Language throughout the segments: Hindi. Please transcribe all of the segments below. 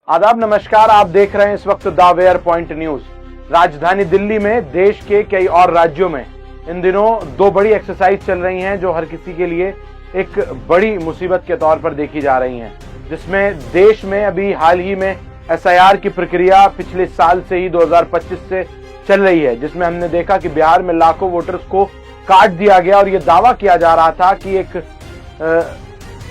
आदाब, नमस्कार। आप देख रहे हैं इस वक्त द वेयर पॉइंट न्यूज। राजधानी दिल्ली में देश के कई और राज्यों में इन दिनों दो बड़ी एक्सरसाइज चल रही हैं जो हर किसी के लिए एक बड़ी मुसीबत के तौर पर देखी जा रही हैं, जिसमें देश में अभी हाल ही में एसआईआर की प्रक्रिया पिछले साल से ही 2025 से चल रही है, जिसमें हमने देखा कि बिहार में लाखों वोटर्स को काट दिया गया और यह दावा किया जा रहा था कि एक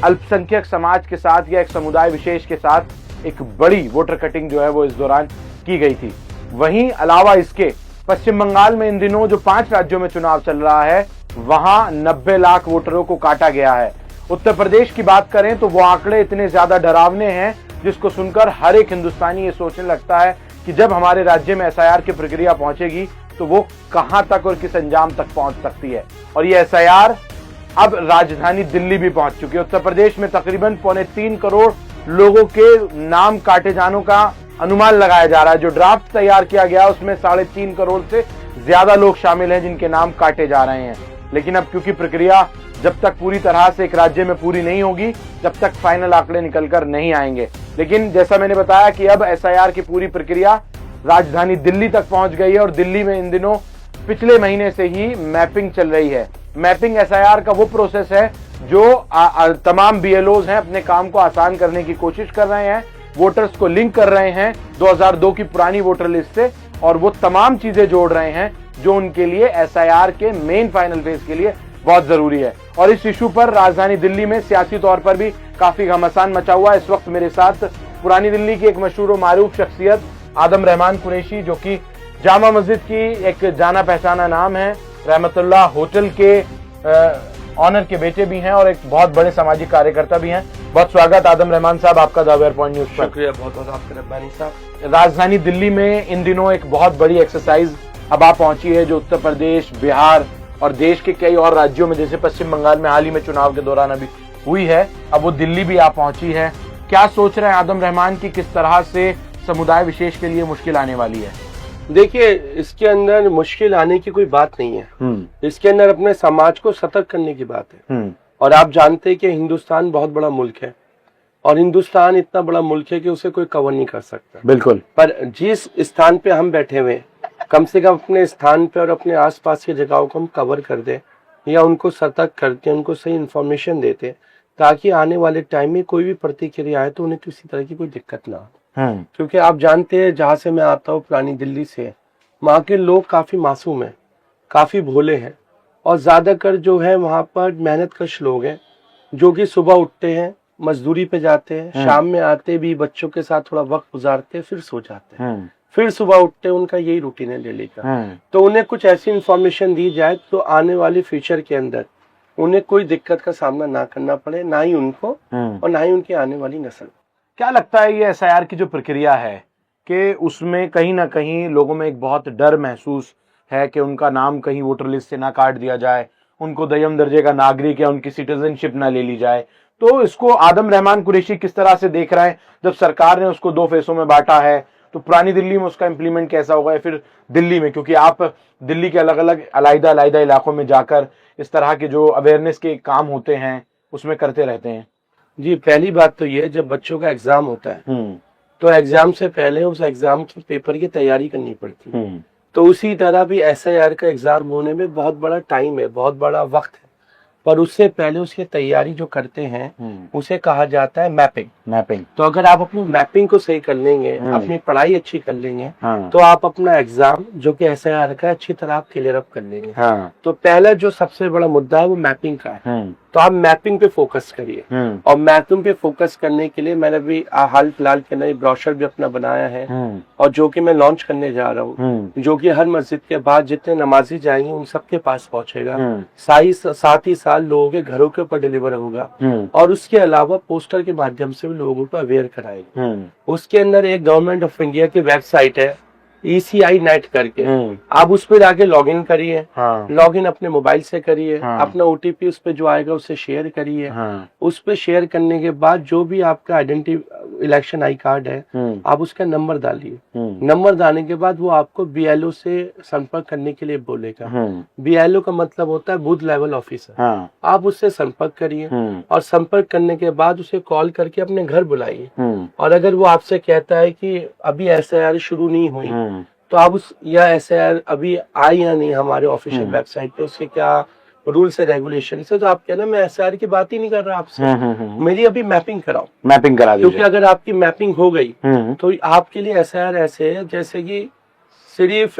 अल्पसंख्यक समाज के साथ या एक समुदाय विशेष के साथ एक बड़ी वोटर कटिंग जो है वो इस दौरान की गई थी। वहीं अलावा इसके पश्चिम बंगाल में इन दिनों जो 5 राज्यों में चुनाव चल रहा है वहां 90 लाख वोटरों को काटा गया है। उत्तर प्रदेश की बात करें तो वो आंकड़े इतने ज्यादा डरावने हैं जिसको सुनकर हर एक हिंदुस्तानी ये सोचने लगता है कि जब हमारे राज्य में एसआईआर की प्रक्रिया पहुंचेगी तो वो कहां तक और किस अंजाम तक पहुंच सकती है। और ये एसआईआर अब राजधानी दिल्ली भी पहुंच चुकी है। उत्तर प्रदेश में तकरीबन 3.25 करोड़ लोगों के नाम काटे जाने का अनुमान लगाया जा रहा है। जो ड्राफ्ट तैयार किया गया उसमें 3.5 करोड़ से ज्यादा लोग शामिल हैं जिनके नाम काटे जा रहे हैं। लेकिन अब क्योंकि प्रक्रिया जब तक पूरी तरह से एक राज्य में पूरी नहीं होगी तब तक फाइनल आंकड़े निकलकर नहीं आएंगे। लेकिन जैसा मैंने बताया कि अब एसआईआर की पूरी प्रक्रिया राजधानी दिल्ली तक पहुंच गई है और दिल्ली में इन दिनों पिछले महीने से ही मैपिंग चल रही है। मैपिंग एसआईआर का वो प्रोसेस है जो तमाम बीएलओज हैं अपने काम को आसान करने की कोशिश कर रहे हैं, वोटर्स को लिंक कर रहे हैं 2002 की पुरानी वोटर लिस्ट से, और वो तमाम चीजें जोड़ रहे हैं जो उनके लिए एसआईआर के मेन फाइनल फेज के लिए बहुत जरूरी है। और इस इशू पर राजधानी दिल्ली में सियासी तौर पर भी काफी घमासान मचा हुआ है। इस वक्त मेरे साथ पुरानी दिल्ली की एक मशहूर मारूफ शख्सियत आदम रहमान कुरैशी, जो कि जामा मस्जिद की एक जाना पहचाना नाम है, रहमतुल्लाह होटल के ऑनर के बेटे भी हैं और एक बहुत बड़े सामाजिक कार्यकर्ता भी हैं। बहुत स्वागत आदम रहमान साहब आपका द वेयर पॉइंट न्यूज पर। शुक्रिया बहुत बहुत आपका रब्बानी साहब। राजधानी दिल्ली में इन दिनों एक बहुत बड़ी एक्सरसाइज अब आप पहुंची है जो उत्तर प्रदेश, बिहार और देश के कई और राज्यों में जैसे पश्चिम बंगाल में हाल ही में चुनाव के दौरान अभी हुई है, अब वो दिल्ली भी आप पहुंची है। क्या सोच रहे हैं आदम रहमान की किस तरह से समुदाय विशेष के लिए मुश्किल आने वाली है? देखिए, इसके अंदर मुश्किल आने की कोई बात नहीं है। इसके अंदर अपने समाज को सतर्क करने की बात है। और आप जानते हैं कि हिंदुस्तान बहुत बड़ा मुल्क है और हिंदुस्तान इतना बड़ा मुल्क है कि उसे कोई कवर नहीं कर सकता। बिल्कुल। पर जिस स्थान पे हम बैठे हुए कम से कम अपने स्थान पे और अपने आसपास की जगहों को हम कवर कर दें या उनको सतर्क करके उनको सही इन्फॉर्मेशन देते ताकि आने वाले टाइम में कोई भी प्रतिक्रिया आए तो उन्हें किसी तरह की कोई दिक्कत ना हो। क्योंकि आप जानते हैं जहां से मैं आता हूँ पुरानी दिल्ली से, वहाँ के लोग काफी मासूम हैं, काफी भोले हैं और ज्यादातर जो है वहाँ पर मेहनतकश लोग हैं जो कि सुबह उठते हैं, मजदूरी पे जाते हैं, शाम में आते भी बच्चों के साथ थोड़ा वक्त गुजारते फिर सो जाते हैं, फिर सुबह उठते हैं। उनका यही रूटीन है डेली का। तो उन्हें कुछ ऐसी इंफॉर्मेशन दी जाए तो आने वाले फ्यूचर के अंदर उन्हें कोई दिक्कत का सामना ना करना पड़े, ना ही उनको और ना ही उनकी आने वाली नस्ल। क्या लगता है ये एसआईआर की जो प्रक्रिया है कि उसमें कहीं ना कहीं लोगों में एक बहुत डर महसूस है कि उनका नाम कहीं वोटर लिस्ट से ना काट दिया जाए, उनको दयम दर्जे का नागरिक या उनकी सिटीजनशिप ना ले ली जाए। तो इसको आदम रहमान कुरैशी किस तरह से देख रहे हैं? जब सरकार ने उसको 2 फेसों में बांटा है तो पुरानी दिल्ली में उसका इम्प्लीमेंट कैसा होगा, फिर दिल्ली में, क्योंकि आप दिल्ली के अलग अलग अलग इलाकों में जाकर इस तरह के जो अवेयरनेस के काम होते हैं उसमें करते रहते हैं। जी, पहली बात तो ये, जब बच्चों का एग्जाम होता है तो एग्जाम से पहले उस एग्जाम के पेपर की तैयारी करनी पड़ती है। तो उसी तरह भी एसआईआर का एग्जाम होने में बहुत बड़ा टाइम है, बहुत बड़ा वक्त है, पर उससे पहले उसकी तैयारी जो करते हैं उसे कहा जाता है मैपिंग। तो अगर आप अपनी मैपिंग को सही कर लेंगे, अपनी पढ़ाई अच्छी कर लेंगे तो आप अपना एग्जाम जो कि एसआईआर का अच्छी तरह आप क्लियर अप कर लेंगे। तो पहला जो सबसे बड़ा मुद्दा है वो मैपिंग का है। तो आप मैपिंग पे फोकस करिए और मैपिंग पे फोकस करने के लिए मैंने भी हाल फिलहाल के नए ब्रोशर भी अपना बनाया है और जो कि मैं लॉन्च करने जा रहा हूँ, जो कि हर मस्जिद के बाद जितने नमाजी जाएंगे उन सबके पास पहुंचेगा, साथ ही साथ लोगों के घरों के ऊपर डिलीवर होगा और उसके अलावा पोस्टर के माध्यम से भी लोगों को अवेयर कराएगा। उसके अंदर एक गवर्नमेंट ऑफ इंडिया की वेबसाइट है ECI नेट करके आप उस पर जाके लॉगिन करिए। हाँ। लॉगिन अपने मोबाइल से करिए। हाँ। अपना OTP उस पे जो आएगा उससे शेयर करिए। हाँ। उस पे शेयर करने के बाद जो भी आपका इलेक्शन आई कार्ड है आप उसका नंबर डालिए। नंबर डालने के बाद वो आपको BLO से संपर्क करने के लिए बोलेगा। BLO का मतलब होता है बूथ लेवल ऑफिसर। हाँ। आप उससे संपर्क करिए और संपर्क करने के बाद उसे कॉल करके अपने घर बुलाइए। और अगर वो आपसे कहता है कि अभी SIR शुरू नहीं हुई तो आप या SIR अभी आई या नहीं हमारे ऑफिशियल वेबसाइट पे, उसके क्या रूल्स है रेगुलेशन है, तो आप कहना मैं SIR की बात ही नहीं कर रहा आपसे, मेरी अभी मैपिंग कराओ, मैपिंग करा दीजिए। क्योंकि अगर आपकी मैपिंग हो गई तो आपके लिए SIR ऐसे है जैसे कि सिर्फ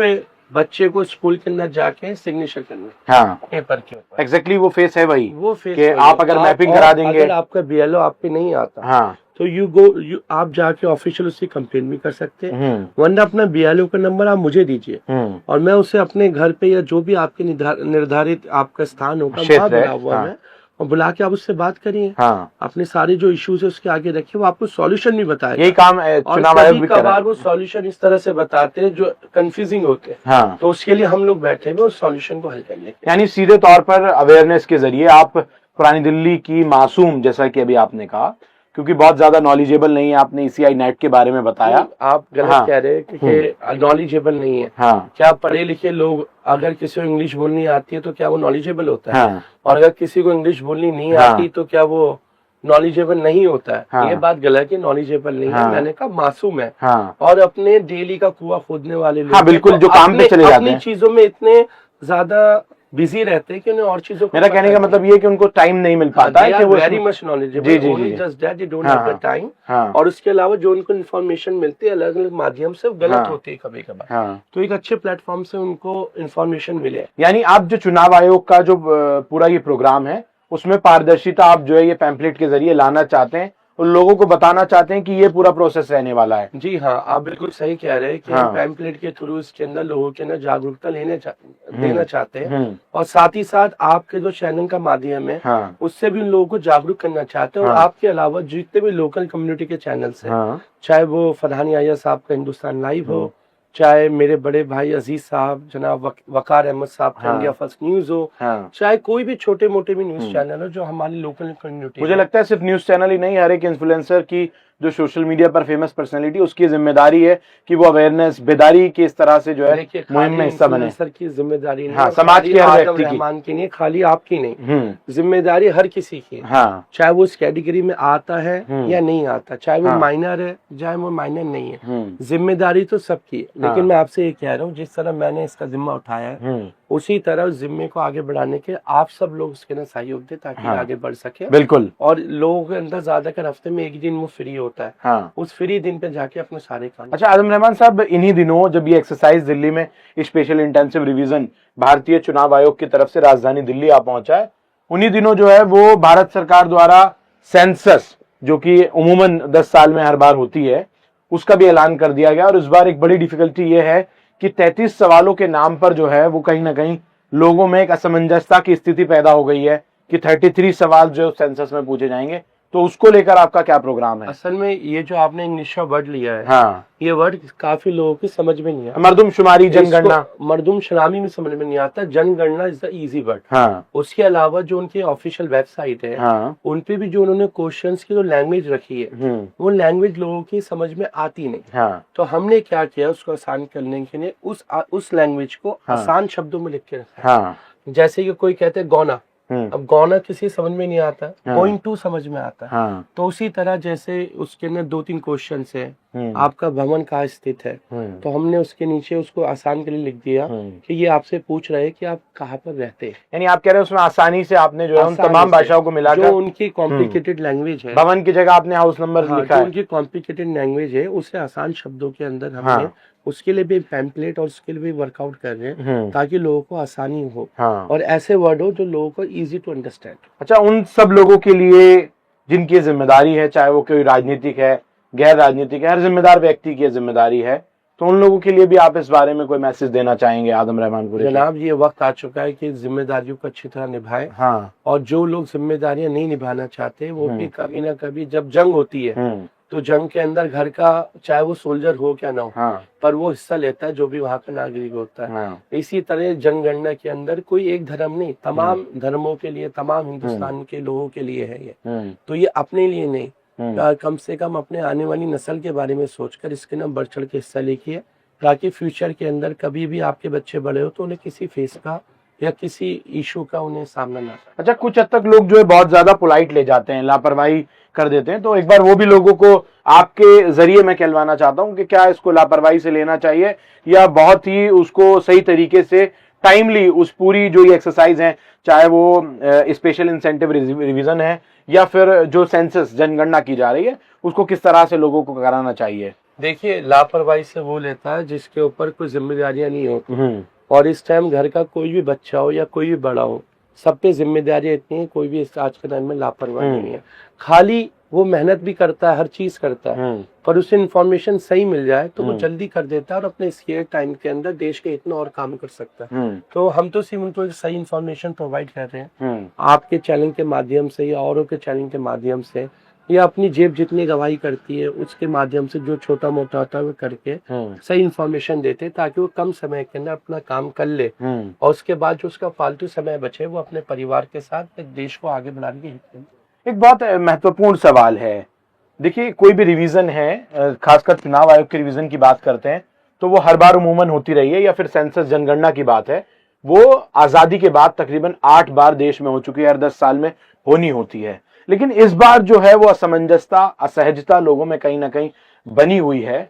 बच्चे को स्कूल के अंदर जाके सिग्नेचर करना। हाँ। पेपर के ऊपर एग्जैक्टली वो फेस है भाई, वो फेस कि आप अगर मैपिंग करा देंगे, अगर आपका BLO आप पे नहीं आता हाँ, तो आप जाके ऑफिशियल उससे कंप्लेन भी कर सकते हैं। वरना अपना BLO का नंबर आप मुझे दीजिए और मैं उसे अपने घर पे या जो भी आपके निर्धारित आपका स्थान होगा वहाँ बुला हुआ मैं, और बुला के आप उससे बात करिए। हाँ। अपने सारे जो इश्यूज है उसके आगे रखिए, वो आपको सॉल्यूशन भी बताएगा। यही काम चुनाव आयोग भी कर रहा है। वो सॉल्यूशन इस तरह से बताते हैं जो कंफ्यूजिंग होते हैं। हाँ। तो उसके लिए हम लोग बैठे हुए उस सॉल्यूशन को हल करने। यानी सीधे तौर पर अवेयरनेस के जरिए आप पुरानी दिल्ली की मासूम, जैसा कि अभी आपने कहा, क्योंकि बहुत ज्यादा नॉलेजेबल नहीं है, आपने ECI नेट के बारे में बताया। आप गलत कह रहे हैं कि नॉलेजेबल नहीं है। हाँ। क्या पढ़े लिखे लोग अगर किसी को इंग्लिश बोलनी आती है तो क्या वो नॉलेजेबल होता है? हाँ। और अगर किसी को इंग्लिश बोलनी नहीं आती तो क्या वो नॉलेजेबल नहीं होता है? हाँ। ये बात गलत है, नॉलेजेबल नहीं है। मैंने कहा मासूम है। हाँ। और अपने डेली का कुआं खोदने वाले लोग, हाँ, बिल्कुल, जो काम पे चले जाते हैं, अपनी चीजों में इतने ज्यादा बिजी रहते हैं कि उन्हें और चीजों को, मेरा कहने का मतलब ये है कि उनको टाइम नहीं मिल पाता है कि वो very much knowledgeable, only just that they don't have the time. और उसके अलावा जो उनको इन्फॉर्मेशन मिलती है अलग अलग माध्यम से, गलत होती है कभी कभार। तो एक अच्छे प्लेटफॉर्म से उनको इन्फॉर्मेशन मिले। यानी आप जो चुनाव आयोग का जो पूरा ये प्रोग्राम है उसमें पारदर्शिता आप जो है ये पैम्पलेट के जरिए लाना चाहते हैं और लोगों को बताना चाहते हैं कि ये पूरा प्रोसेस रहने वाला है। जी हाँ, आप बिल्कुल सही कह रहे हैं कि हम पैम्पलेट के थ्रू इसके अंदर लोगों के अंदर जागरूकता देना चाहते हैं और साथ ही साथ आपके जो चैनल का माध्यम है उससे भी उन लोगों को जागरूक करना चाहते हैं। और आपके अलावा जितने भी लोकल कम्युनिटी के चैनल्स हैं, चाहे वो फरहान याहिया साहब का हिंदुस्तान लाइव हो, चाहे मेरे बड़े भाई अजीज साहब जनाब वकार अहमद साहब का इंडिया फर्स्ट न्यूज हो, चाहे कोई भी छोटे मोटे भी न्यूज चैनल हो जो हमारी लोकल कम्युनिटी, मुझे लगता है सिर्फ न्यूज चैनल ही नहीं, हर एक इन्फ्लुएंसर की जो सोशल मीडिया पर फेमस पर्सनालिटी, उसकी जिम्मेदारी है कि वो अवेयरनेस बेदारी के इस तरह से जो है मुहिम में हिस्सा बने। सर की जिम्मेदारी नहीं, हाँ, समाज के हर व्यक्ति की नहीं, खाली आपकी नहीं, जिम्मेदारी हर किसी की। हाँ। चाहे वो इस कैटेगरी में आता है या नहीं आता, चाहे वो माइनर है चाहे वो माइनर नहीं है, जिम्मेदारी तो सबकी है। लेकिन मैं आपसे ये कह रहा हूँ जिस तरह मैंने इसका जिम्मा उठाया है उसी तरह उस जिम्मे को आगे बढ़ाने के आप सब लोग उसके अंदर सहयोग दें ताकि आगे बढ़ सके। बिल्कुल। और लोगों के अंदर ज्यादातर हफ्ते में एक दिन वो फ्री होता है। हाँ। उस फ्री दिन पे जाके अपने सारे काम। अच्छा आजम रहमान साहब, इन्हीं दिनों जब ये एक्सरसाइज दिल्ली में स्पेशल इंटेंसिव रिवीजन भारतीय चुनाव आयोग की तरफ से राजधानी दिल्ली आ पहुंचा है, उन्हीं दिनों जो है वो भारत सरकार द्वारा सेंसस, जो कि उमूमन 10 साल में हर बार होती है, उसका भी ऐलान कर दिया गया। और इस बार एक बड़ी डिफिकल्टी ये है कि 33 सवालों के नाम पर जो है वो कहीं ना कहीं लोगों में एक असमंजसता की स्थिति पैदा हो गई है कि 33 सवाल जो सेंसस में पूछे जाएंगे, तो उसको लेकर आपका क्या प्रोग्राम है? असल में ये जो आपने इंग्लिश का वर्ड लिया है, हाँ, ये वर्ड काफी लोगों की समझ में नहीं है। मर्दमशुमारी, जनगणना, मर्दमशुमारी में समझ में नहीं आता, जनगणना इज द इजी वर्ड। हाँ। उसके अलावा जो उनकी ऑफिशियल वेबसाइट है, हाँ, उनपे भी जो उन्होंने क्वेश्चंस की जो लैंग्वेज रखी है वो लैंग्वेज लोगों की समझ में आती नहीं। हाँ। तो हमने क्या किया उसको आसान करने के लिए उस लैंग्वेज को आसान शब्दों में लिख के रखा। हाँ। जैसे कि कोई कहते हैं गौना, अब गौना किसी समझ में नहीं आता, गोइंग टू समझ में आता है। हाँ। तो उसी तरह जैसे उसके अंदर 2-3 क्वेश्चन है, आपका भवन कहाँ स्थित है, तो हमने उसके नीचे उसको आसान के लिए लिख दिया कि ये आपसे पूछ रहे हैं कि आप कहाँ पर रहते हैं। यानी आप कह रहे हैं उसमें आसानी से आपने जो है उन तमाम भाषाओं को मिलाकर, जो उनकी कॉम्प्लिकेटेड लैंग्वेज है, भवन की जगह आपने हाउस नंबर लिखा है, उनकी कॉम्प्लिकेटेड लैंग्वेज है, उसे आसान शब्दों के अंदर हमने उसके लिए भी पैम्पलेट और उसके लिए भी वर्कआउट कर रहे हैं ताकि लोगों को आसानी हो और ऐसे वर्ड हो जो लोगों को इजी टू अंडरस्टैंड। अच्छा, उन सब लोगों के लिए जिनकी जिम्मेदारी है, चाहे वो कोई राजनीतिक है, गैर राजनीतिक है, हर जिम्मेदार व्यक्ति की जिम्मेदारी है, तो उन लोगों के लिए भी आप इस बारे में कोई मैसेज देना चाहेंगे आदम रहमान पुरी? जनाब, ये वक्त आ चुका है कि जिम्मेदारियों को अच्छी तरह निभाएं। और जो लोग जिम्मेदारियां नहीं निभाना चाहते वो भी कभी ना कभी जब जंग होती है तो जंग के अंदर घर का चाहे वो सोल्जर हो क्या ना हो, हाँ, पर वो हिस्सा लेता है जो भी वहाँ का नागरिक होता है। हाँ, इसी तरह जनगणना के अंदर कोई एक धर्म नहीं, तमाम धर्मों के लिए, तमाम हिंदुस्तान के लोगों के लिए है ये। तो ये अपने लिए नहीं, कम से कम अपने आने वाली नस्ल के बारे में सोचकर इसके ना बढ़ चढ़ के हिस्सा लिखिए, ताकि फ्यूचर के अंदर कभी भी आपके बच्चे बड़े हो तो उन्हें किसी फेस का या किसी इशू का उन्हें सामना ना। अच्छा, कुछ हद तक लोग जो है बहुत ज्यादा पोलाइट ले जाते हैं, लापरवाही कर देते हैं, तो एक बार वो भी लोगों को आपके जरिए मैं कहलवाना चाहता हूं कि क्या इसको लापरवाही से लेना चाहिए या बहुत ही उसको सही तरीके से टाइमली उस पूरी जो ये एक्सरसाइज है, चाहे वो स्पेशल इंसेंटिव रिवीजन है या फिर जो सेंसस जनगणना की जा रही है, उसको किस तरह से लोगों को कराना चाहिए? देखिए, लापरवाही से वो लेता है जिसके ऊपर कोई जिम्मेदारियां नहीं होती, और इस टाइम घर का कोई भी बच्चा हो या कोई भी बड़ा हो, सब पे जिम्मेदारियां इतनी है, कोई भी आज के टाइम में लापरवाही नहीं है। खाली वो मेहनत भी करता है, हर चीज करता है, पर उसे इन्फॉर्मेशन सही मिल जाए तो वो जल्दी कर देता है और अपने स्केयर टाइम के अंदर देश के इतना और काम कर सकता है। तो हम तो सिर्फ उनको सही इन्फॉर्मेशन प्रोवाइड कर रहे हैं, आपके चैनल के माध्यम से या औरों के चैनल के माध्यम से, या अपनी जेब जितनी गवाही करती है उसके माध्यम से जो छोटा मोटा होता है वो करके सही इन्फॉर्मेशन देते, ताकि वो कम समय के अंदर अपना काम कर ले और उसके बाद जो उसका फालतू समय बचे वो अपने परिवार के साथ देश को आगे बढ़ाने के हित में। एक बहुत महत्वपूर्ण सवाल है, देखिए कोई भी रिवीजन है, खासकर चुनाव आयोग के रिवीजन की बात करते हैं तो वो हर बार उमूमन होती रही है, या फिर सेंसस जनगणना की बात है, वो आजादी के बाद तकरीबन 8 बार देश में हो चुकी है, हर 10 साल में होनी होती है। लेकिन इस बार जो है वो असमंजसता, असहजता लोगों में कहीं ना कहीं बनी हुई है।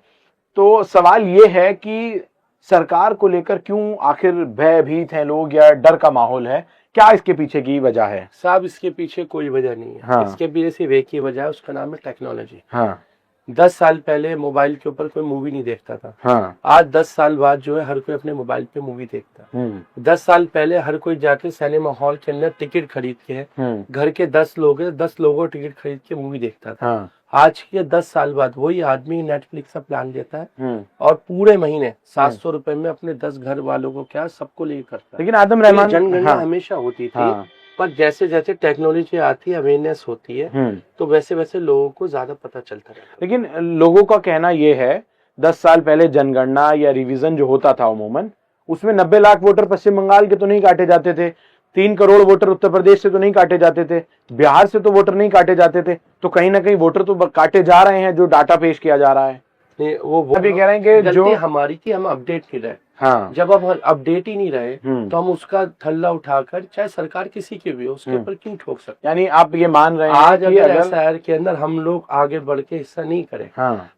तो सवाल ये है कि सरकार को लेकर क्यों आखिर भयभीत हैं लोग या डर का माहौल है, क्या इसके पीछे की वजह है? साहब, इसके पीछे कोई वजह नहीं है। हाँ। इसके पीछे सिर्फ एक ही वजह है, उसका नाम है टेक्नोलॉजी। हाँ। 10 साल पहले मोबाइल के ऊपर कोई मूवी नहीं देखता था। हाँ। आज 10 साल बाद जो है हर कोई अपने मोबाइल पे मूवी देखता है। 10 साल पहले हर कोई जाके सिनेमा हॉल के अंदर टिकट खरीद के, घर के 10 लोग है, 10 लोगों टिकट खरीद के मूवी देखता था। हाँ। आज के 10 साल बाद वही आदमी नेटफ्लिक्स का प्लान लेता है और पूरे महीने 700 रुपए में अपने 10 घर वालों को क्या सबको लेकर करता है। लेकिन आदम रहमान, जनगणना हमेशा होती थी, पर जैसे जैसे टेक्नोलॉजी आती है, अवेयरनेस होती है, तो वैसे वैसे लोगों को ज्यादा पता चलता रहता है। लेकिन लोगों का कहना यह है 10 साल पहले जनगणना या रिवीजन जो होता था अमूमन, उसमें 90 लाख वोटर पश्चिम बंगाल के तो नहीं काटे जाते थे, 3 करोड़ वोटर उत्तर प्रदेश से तो नहीं काटे जाते थे, बिहार से तो वोटर नहीं काटे जाते थे, तो कहीं ना कहीं वोटर तो काटे जा रहे हैं जो डाटा पेश किया जा रहा है। वो अभी कह रहे हैं कि जो हमारी थी, हम अपडेट नहीं रहे। हाँ। जब अब अपडेट ही नहीं रहे तो हम उसका थल्ला उठाकर, चाहे सरकार किसी की भी हो, उसके ऊपर क्यों ठोक सकते? यानी आप ये मान रहे हैं आज अगर एसआईआर के अंदर हम लोग आगे बढ़ के हिस्सा नहीं करें,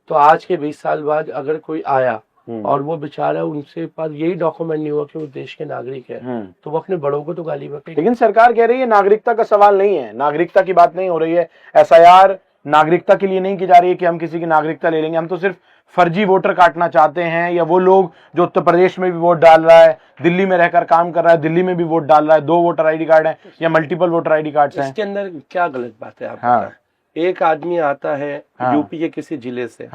तो आज के 20 साल बाद अगर कोई आया और वो बेचारा, उनसे पास यही डॉक्यूमेंट नहीं हुआ कि वो देश के नागरिक है, तो वो अपने बड़ों को तो गाली बकेगी। लेकिन सरकार कह रही है नागरिकता का सवाल नहीं है, नागरिकता की बात नहीं हो रही है। एसआईआर नागरिकता के लिए नहीं की जा रही है कि हम किसी की नागरिकता ले लेंगे, हम तो सिर्फ फर्जी वोटर काटना चाहते हैं, या वो लोग जो उत्तर प्रदेश में भी वोट डाल रहा है, दिल्ली में रहकर काम कर रहा है, दिल्ली में भी वोट डाल रहा है, 2 वोटर आईडी कार्ड है या मल्टीपल वोटर आईडी कार्ड है। इसके अंदर क्या गलत बात है? आप एक आदमी आता है यूपी के किसी जिले से,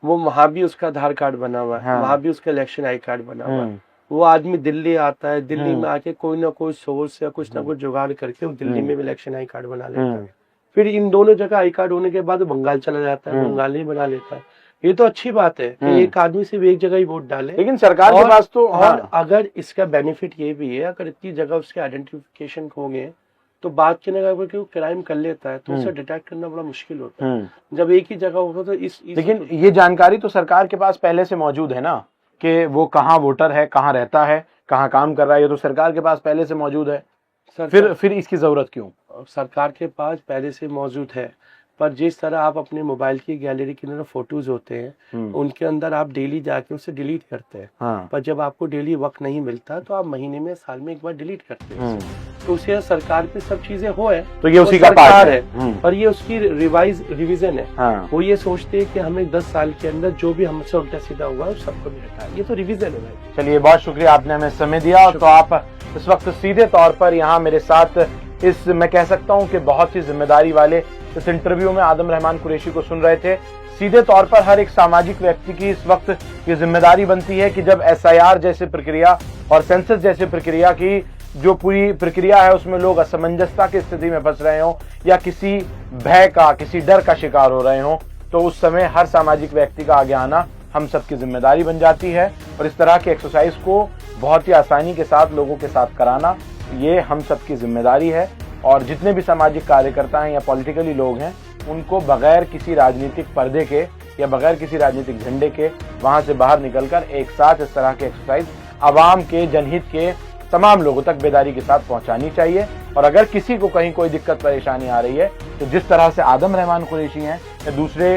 वो वहां भी उसका आधार कार्ड बना हुआ है, वहां भी उसका इलेक्शन आई कार्ड बना हुआ है। वो आदमी दिल्ली आता है, दिल्ली में आके कोई ना कोई सोर्स या कुछ ना कुछ जुगाड़ करके वो दिल्ली में भी इलेक्शन आई कार्ड बना लेता है। फिर इन दोनों जगह आई कार्ड होने के बाद बंगाल चला जाता है, बंगाल ही बना लेता है। ये तो अच्छी बात है कि एक आदमी सिर्फ एक जगह ही वोट डाले, लेकिन सरकार के पास तो और अगर इसका बेनिफिट ये भी है, अगर इतनी जगह उसके आइडेंटिफिकेशन होंगे तो बात की ना अगर कोई क्राइम कर लेता है तो उसे डिटेक्ट करना बड़ा मुश्किल होता है। जब एक ही जगह होगा तो लेकिन ये जानकारी तो सरकार के पास पहले से मौजूद है ना, कि वो कहाँ वोटर है, कहाँ रहता है, कहाँ काम कर रहा है, ये तो सरकार के पास पहले से मौजूद है। फिर इसकी जरूरत क्यों? सरकार के पास पहले से मौजूद है, पर जिस तरह आप अपने मोबाइल की गैलरी के अंदर फोटोज होते हैं, उनके अंदर आप डेली जाके उसे डिलीट करते हैं, पर जब आपको डेली वक्त नहीं मिलता तो आप महीने में, साल में एक बार डिलीट करते हैं। तो उसे सरकार पे सब चीजें हो है, तो ये उसी का पार्ट है, पर ये उसकी रिवीजन है। वो ये सोचते हैं कि हमें 10 साल के अंदर जो भी हमसे उल्टा सीधा हुआ है सबको भी हटाए, ये तो रिवीजन है भाई। चलिए, बहुत शुक्रिया, आपने हमें समय दिया। तो आप इस वक्त सीधे तौर पर यहाँ मेरे साथ इस, मैं कह सकता हूँ कि बहुत ही जिम्मेदारी वाले इस इंटरव्यू में आदम रहमान कुरैशी को सुन रहे थे। सीधे तौर पर हर एक सामाजिक व्यक्ति की इस वक्त ये जिम्मेदारी बनती है कि जब एसआईआर जैसे प्रक्रिया और सेंसस जैसे प्रक्रिया की जो पूरी प्रक्रिया है उसमें लोग असमंजसता की स्थिति में फंस रहे हो या किसी भय का, किसी डर का शिकार हो रहे हो, तो उस समय हर सामाजिक व्यक्ति का आगे आना हम सबकी जिम्मेदारी बन जाती है। और इस तरह के एक्सरसाइज को बहुत ही आसानी के साथ लोगों के साथ कराना ये हम सबकी जिम्मेदारी है। और जितने भी सामाजिक कार्यकर्ता हैं या पॉलिटिकली लोग हैं, उनको बगैर किसी राजनीतिक पर्दे के या बगैर किसी राजनीतिक झंडे के वहां से बाहर निकलकर एक साथ इस तरह के एक्सरसाइज आवाम के, जनहित के तमाम लोगों तक बेदारी के साथ पहुंचानी चाहिए। और अगर किसी को कहीं कोई दिक्कत परेशानी आ रही है तो जिस तरह से आदम रहमान कुरैशी हैं या दूसरे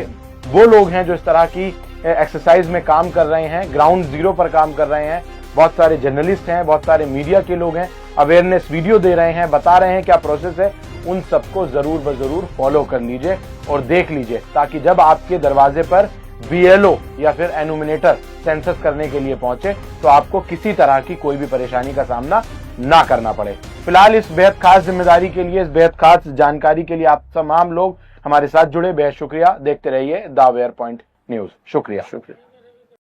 वो लोग हैं जो इस तरह की एक्सरसाइज में काम कर रहे हैं, ग्राउंड जीरो पर काम कर रहे हैं, बहुत सारे जर्नलिस्ट हैं, बहुत सारे मीडिया के लोग हैं, अवेयरनेस वीडियो दे रहे हैं, बता रहे हैं क्या प्रोसेस है, उन सबको जरूर बजरूर फॉलो कर लीजिए और देख लीजिए, ताकि जब आपके दरवाजे पर BLO या फिर एनुमिनेटर सेंसस करने के लिए पहुंचे तो आपको किसी तरह की कोई भी परेशानी का सामना ना करना पड़े। फिलहाल इस बेहद खास जिम्मेदारी के लिए, इस बेहद खास जानकारी के लिए आप तमाम लोग हमारे साथ जुड़े, बेहद शुक्रिया। देखते रहिए द अवेयर पॉइंट न्यूज। शुक्रिया।